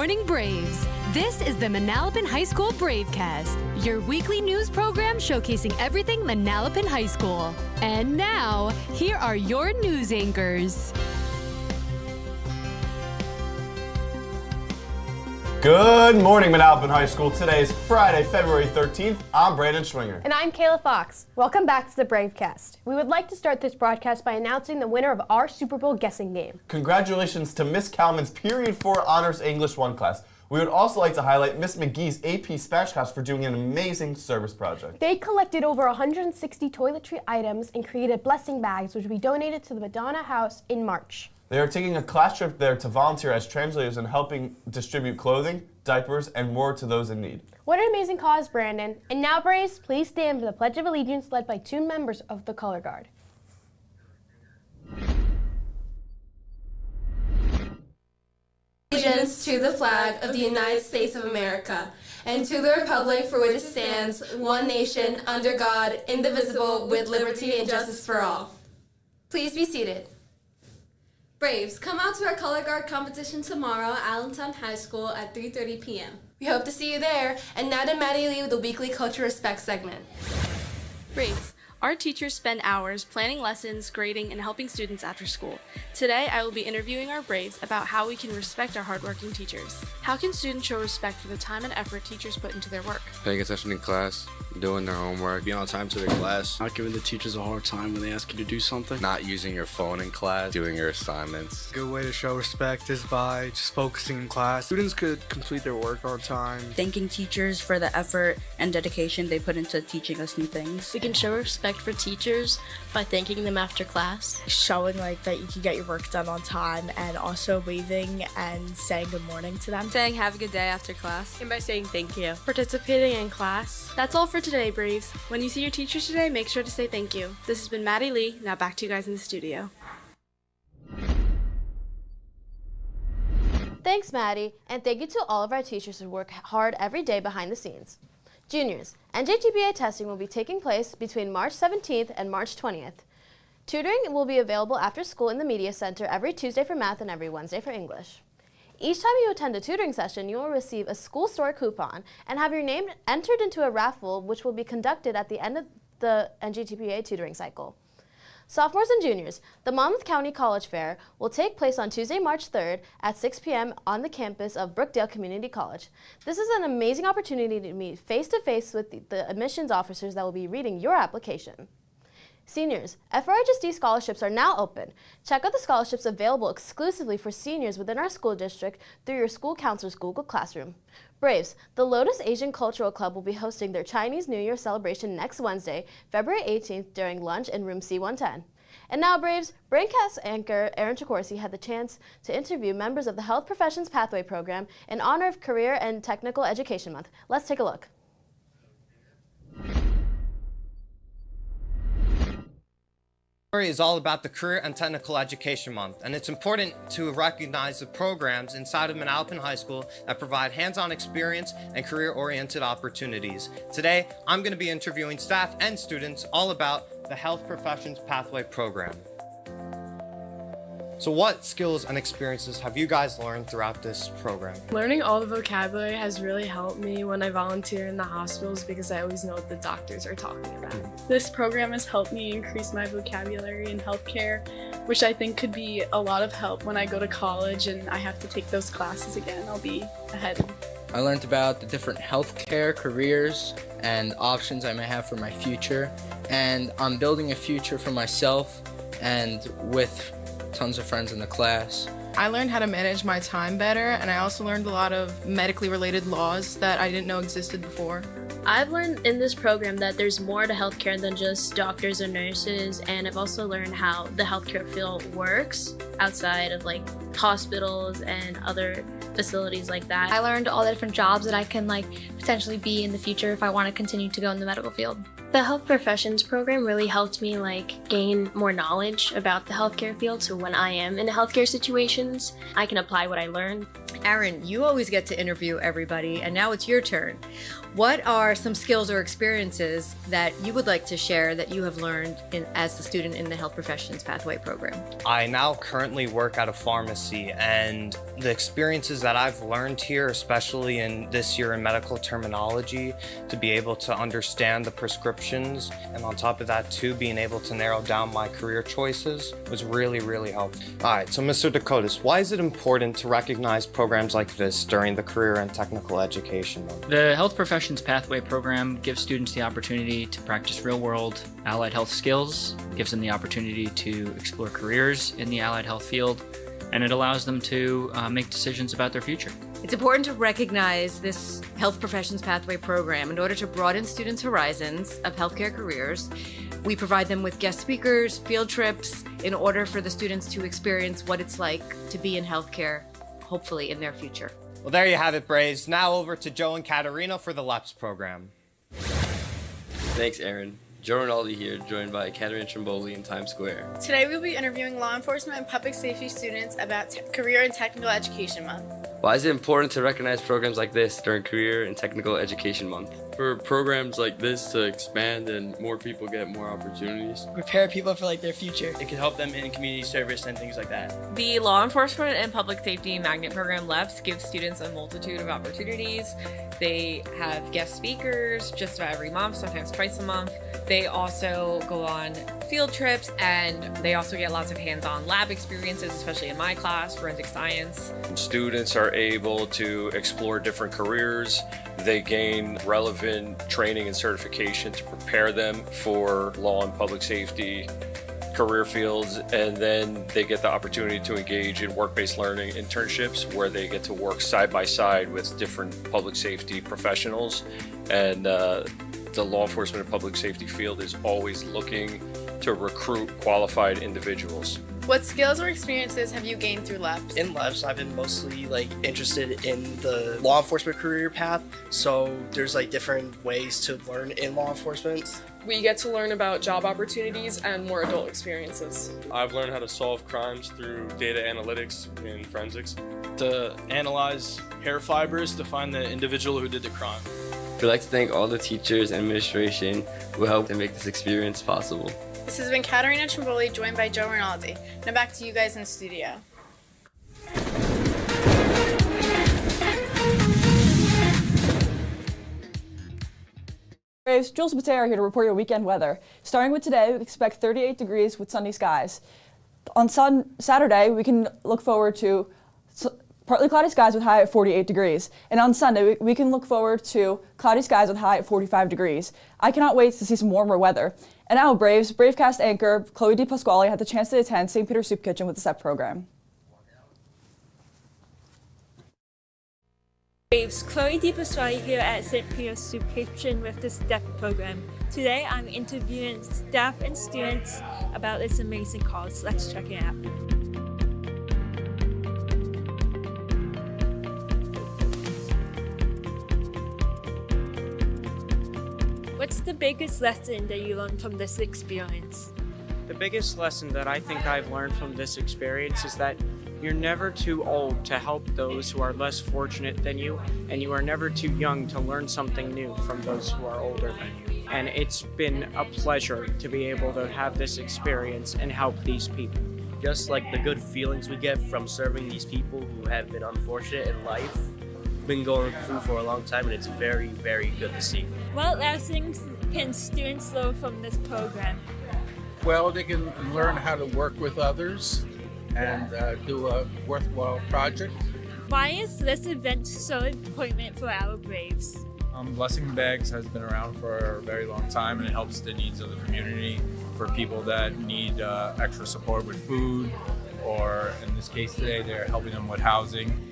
morning, Braves. This is the Manalapan High School Bravecast, your weekly news program showcasing everything Manalapan High School. And now, here are your news anchors. Good morning, Manalapan High School. Today is Friday, February 13th. I'm Brandon Schwinger. And I'm Kayla Fox. Welcome back to the Bravecast. We would like to start this broadcast by announcing the winner of our Super Bowl guessing game. Congratulations to Miss Kalman's Period 4 Honors English 1 class. We would also like to highlight Miss McGee's AP Spanish class for doing an amazing service project. They collected over 160 toiletry items and created blessing bags, which will be donated to the Madonna House in March. They are taking a class trip there to volunteer as translators and helping distribute clothing, diapers, and more to those in need. What an amazing cause, Brandon. And now, Braves, please stand for the Pledge of Allegiance led by 2 members of the Color Guard. Allegiance to the flag of the United States of America and to the republic for which it stands, one nation, under God, indivisible, with liberty and justice for all. Please be seated. Braves, come out to our Color Guard competition tomorrow at Allentown High School at 3:30 p.m. We hope to see you there. And now to Maddie Lee with the weekly Culture Respect segment. Braves, our teachers spend hours planning lessons, grading, and helping students after school. Today, I will be interviewing our Braves about how we can respect our hardworking teachers. How can students show respect for the time and effort teachers put into their work? Paying attention in class, doing their homework, being on time to their class, not giving the teachers a hard time when they ask you to do something, not using your phone in class, doing your assignments. A good way to show respect is by just focusing in class. Students could complete their work on time. Thanking teachers for the effort and dedication they put into teaching us new things. We can show respect for teachers by thanking them after class. Showing that you can get your work done on time, and also waving and saying good morning to them. Saying have a good day after class. And by saying thank you. Participating in class. That's all for today, Braves. When you see your teachers today, make sure to say thank you. This has been Maddie Lee. Now back to you guys in the studio. Thanks, Maddie, and thank you to all of our teachers who work hard every day behind the scenes. Juniors, NJGPA testing will be taking place between March 17th and March 20th. Tutoring will be available after school in the Media Center every Tuesday for math and every Wednesday for English. Each time you attend a tutoring session, you will receive a school store coupon and have your name entered into a raffle, which will be conducted at the end of the NJGPA tutoring cycle. Sophomores and juniors, the Monmouth County College Fair will take place on Tuesday, March 3rd at 6 p.m. on the campus of Brookdale Community College. This is an amazing opportunity to meet face-to-face with the admissions officers that will be reading your application. Seniors, FRHSD scholarships are now open. Check out the scholarships available exclusively for seniors within our school district through your school counselor's Google Classroom. Braves, the Lotus Asian Cultural Club will be hosting their Chinese New Year celebration next Wednesday, February 18th during lunch in room C110. And now, Braves, Bravecast anchor Aaron Chicorsi had the chance to interview members of the Health Professions Pathway Program in honor of Career and Technical Education Month. Let's take a look. Is all about the Career and Technical Education Month, and it's important to recognize the programs inside of Manalapan High School that provide hands-on experience and career-oriented opportunities. Today, I'm going to be interviewing staff and students all about the Health Professions Pathway Program. So what skills and experiences have you guys learned throughout this program? Learning all the vocabulary has really helped me when I volunteer in the hospitals because I always know what the doctors are talking about. This program has helped me increase my vocabulary in healthcare, which I think could be a lot of help when I go to college and I have to take those classes again. I'll be ahead. I learned about the different healthcare careers and options I may have for my future, and I'm building a future for myself and with tons of friends in the class. I learned how to manage my time better, and I also learned a lot of medically related laws that I didn't know existed before. I've learned in this program that there's more to healthcare than just doctors or nurses, and I've also learned how the healthcare field works outside of hospitals and other facilities like that. I learned all the different jobs that I can potentially be in the future if I want to continue to go in the medical field. The Health Professions program really helped me gain more knowledge about the healthcare field, so when I am in healthcare situations, I can apply what I learned. Aaron, you always get to interview everybody, and now it's your turn. What are some skills or experiences that you would like to share that you have learned as a student in the Health Professions Pathway program? I now currently work at a pharmacy, and The experiences that I've learned here, especially in this year in medical terminology, to be able to understand the prescriptions, and on top of that too, being able to narrow down my career choices was really, really helpful. All right, so Mr. Dakotas, why is it important to recognize programs like this during the Career and Technical Education Month? The Health Professions Pathway program gives students the opportunity to practice real-world allied health skills, gives them the opportunity to explore careers in the allied health field, and it allows them to make decisions about their future. It's important to recognize this Health Professions Pathway program in order to broaden students' horizons of healthcare careers. We provide them with guest speakers, field trips, in order for the students to experience what it's like to be in healthcare, hopefully in their future. Well, there you have it, Braves. Now over to Joe and Katarina for the LEPS program. Thanks, Aaron. Joe Rinaldi here, joined by Katarina Trimboli in Times Square. Today we'll be interviewing law enforcement and public safety students about Career and Technical Education Month. Why is it important to recognize programs like this during Career and Technical Education Month? For programs like this to expand and more people get more opportunities. Prepare people for their future. It can help them in community service and things like that. The Law Enforcement and Public Safety Magnet Program LEPS gives students a multitude of opportunities. They have guest speakers just about every month, sometimes twice a month. They also go on field trips, and they also get lots of hands-on lab experiences, especially in my class, forensic science. Students are able to explore different careers. They gain relevant training and certification to prepare them for law and public safety career fields, and then they get the opportunity to engage in work-based learning internships where they get to work side by side with different public safety professionals. And the law enforcement and public safety field is always looking to recruit qualified individuals. What skills or experiences have you gained through LEPS? In LEPS, I've been mostly interested in the law enforcement career path. So there's different ways to learn in law enforcement. We get to learn about job opportunities and more adult experiences. I've learned how to solve crimes through data analytics and forensics. To analyze hair fibers to find the individual who did the crime. We'd like to thank all the teachers and administration who helped to make this experience possible. This has been Katarina Trimboli, joined by Joe Rinaldi. Now back to you guys in the studio. Braves, Jules Batera here to report your weekend weather. Starting with today, we expect 38 degrees with sunny skies. On Saturday, we can look forward to partly cloudy skies with high at 48 degrees. And on Sunday, we can look forward to cloudy skies with high at 45 degrees. I cannot wait to see some warmer weather. And now, Braves, Bravecast anchor Chloe D. Pasquale had the chance to attend St. Peter's Soup Kitchen with the STEP program. Braves, Chloe D. Pasquale here at St. Peter's Soup Kitchen with the STEP program. Today, I'm interviewing staff and students about this amazing cause. Let's check it out. What's the biggest lesson that you learned from this experience? The biggest lesson that I think I've learned from this experience is that you're never too old to help those who are less fortunate than you, and you are never too young to learn something new from those who are older than you. And it's been a pleasure to be able to have this experience and help these people. Just like the good feelings we get from serving these people who have been unfortunate in life, been going through for a long time, and it's very, very good to see. What lessons can students learn from this program? Well, they can learn how to work with others and do a worthwhile project. Why is this event so important for our Braves? Blessing Bags has been around for a very long time, and it helps the needs of the community for people that need extra support with food, or in this case today, they're helping them with housing.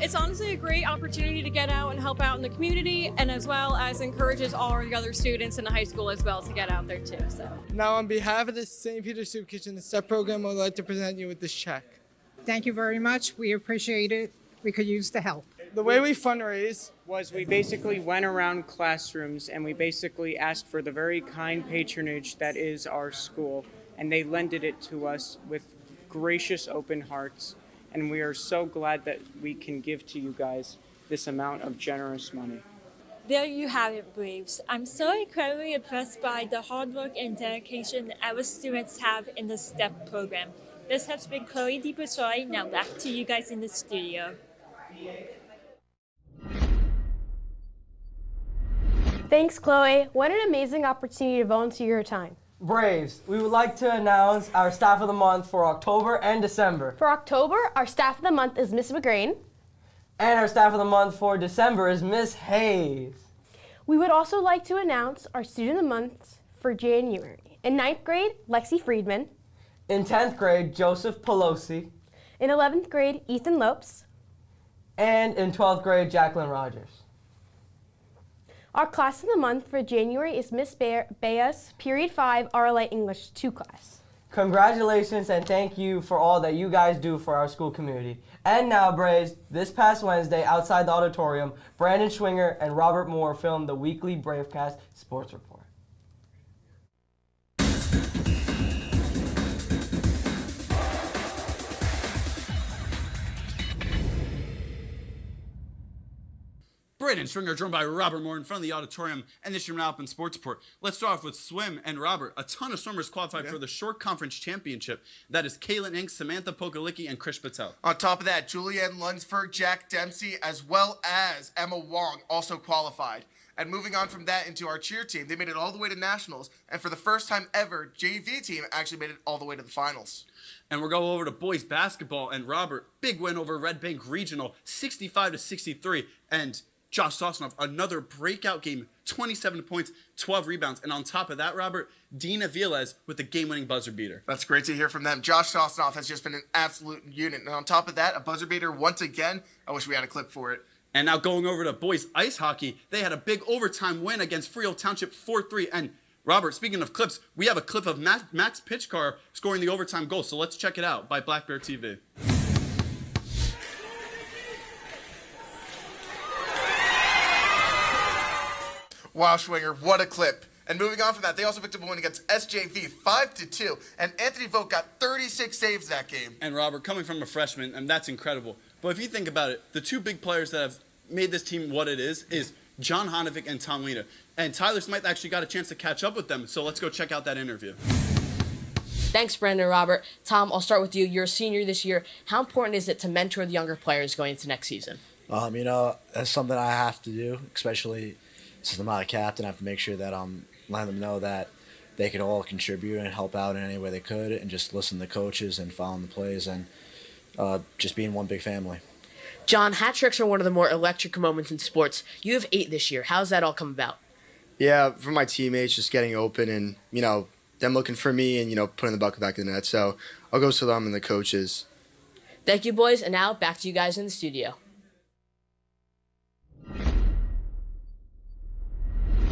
It's honestly a great opportunity to get out and help out in the community, and as well as encourages all the other students in the high school as well to get out there too. So. Now on behalf of the St. Peter's Soup Kitchen, the STEP program, I'd like to present you with this check. Thank you very much. We appreciate it. We could use the help. The way we fundraise was we basically went around classrooms and we basically asked for the very kind patronage that is our school, and they lended it to us with gracious open hearts. And we are so glad that we can give to you guys this amount of generous money. There you have it, Braves. I'm so incredibly impressed by the hard work and dedication that our students have in the STEP program. This has been Chloe DeBussoy. Now back to you guys in the studio. Thanks, Chloe. What an amazing opportunity to volunteer your time. Braves, we would like to announce our Staff of the Month for October and December. For October, our Staff of the Month is Miss McGrain. And our Staff of the Month for December is Miss Hayes. We would also like to announce our Student of the Month for January. In 9th grade, Lexi Friedman. In 10th grade, Joseph Pelosi. In 11th grade, Ethan Lopes. And in 12th grade, Jacqueline Rogers. Our class of the month for January is Miss Baya's Period 5 RLA English 2 class. Congratulations and thank you for all that you guys do for our school community. And now, Braves, this past Wednesday outside the auditorium, Brandon Schwinger and Robert Moore filmed the weekly Bravecast Sports Report. Brandon Stringer joined by Robert Moore in front of the auditorium and this year Manalapan Sports Report. Let's start off with swim. And Robert, a ton of swimmers qualified for the short conference championship. That is Kaylin Inks, Samantha Pokalicki, and Krish Patel. On top of that, Julianne Lunsford, Jack Dempsey, as well as Emma Wong also qualified. And moving on from that into our cheer team, they made it all the way to nationals. And for the first time ever, JV team actually made it all the way to the finals. And we'll go over to boys basketball. And Robert, big win over Red Bank Regional, 65-63. And Josh Sosnoff, another breakout game, 27 points, 12 rebounds. And on top of that, Robert, Dina Viles with the game-winning buzzer beater. That's great to hear from them. Josh Sosnoff has just been an absolute unit. And on top of that, a buzzer beater once again. I wish we had a clip for it. And now going over to boys ice hockey, they had a big overtime win against Freehold Township 4-3. And Robert, speaking of clips, we have a clip of Max Pitchcar scoring the overtime goal. So let's check it out by Black Bear TV. Wow, Schwinger, what a clip. And moving on from that, they also picked up a win against SJV 5-2. And Anthony Vogt got 36 saves that game. And Robert, coming from a freshman, and that's incredible. But if you think about it, the two big players that have made this team what it is John Honovic and Tom Lena. And Tyler Smythe actually got a chance to catch up with them. So let's go check out that interview. Thanks, Brandon and Robert. Tom, I'll start with you. You're a senior this year. How important is it to mentor the younger players going into next season? That's something I have to do, especially since I'm not a captain. I have to make sure that I'm letting them know that they could all contribute and help out in any way they could and just listen to the coaches and follow the plays and just being one big family. John, hat tricks are one of the more electric moments in sports. You have 8 this year. How's that all come about? Yeah, for my teammates, just getting open and, them looking for me and, putting the bucket back in the net. So I'll go to them and the coaches. Thank you, boys. And now back to you guys in the studio.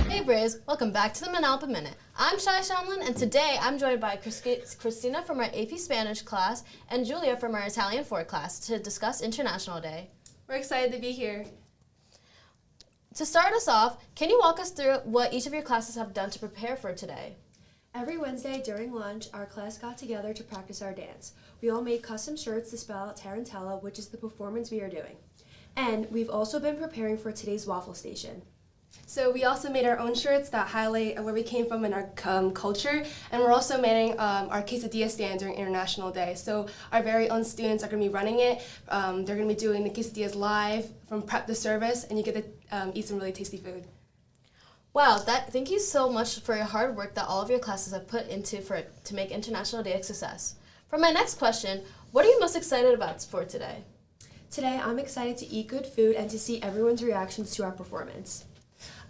Hey Braves, welcome back to the Manalapan Minute. I'm Shai Shamlin, and today I'm joined by Christina from our AP Spanish class and Julia from our Italian 4 class to discuss International Day. We're excited to be here. To start us off, can you walk us through what each of your classes have done to prepare for today? Every Wednesday during lunch, our class got together to practice our dance. We all made custom shirts to spell out Tarantella, which is the performance we are doing. And we've also been preparing for today's waffle station. So we also made our own shirts that highlight where we came from in our culture, and we're also making our quesadilla stand during International Day. So our very own students are going to be running it. They're going to be doing the quesadillas live from prep to service, and you get to eat some really tasty food. Wow, thank you so much for your hard work that all of your classes have put into to make International Day a success. For my next question, what are you most excited about for today? Today, I'm excited to eat good food and to see everyone's reactions to our performance.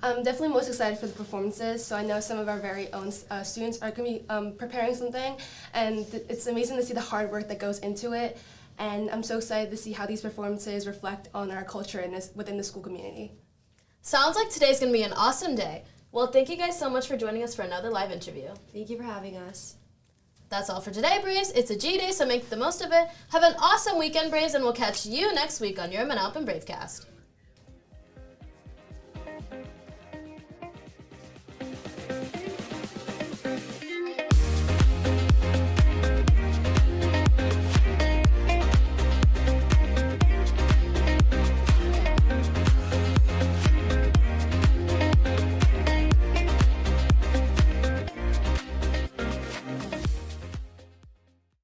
I'm definitely most excited for the performances. So I know some of our very own students are going to be preparing something, and it's amazing to see the hard work that goes into it. And I'm so excited to see how these performances reflect on our culture and within the school community. Sounds like today's going to be an awesome day. Well, thank you guys so much for joining us for another live interview. Thank you for having us. That's all for today, Braves. It's a G Day, so make the most of it. Have an awesome weekend, Braves, and we'll catch you next week on your Manalapan Bravecast.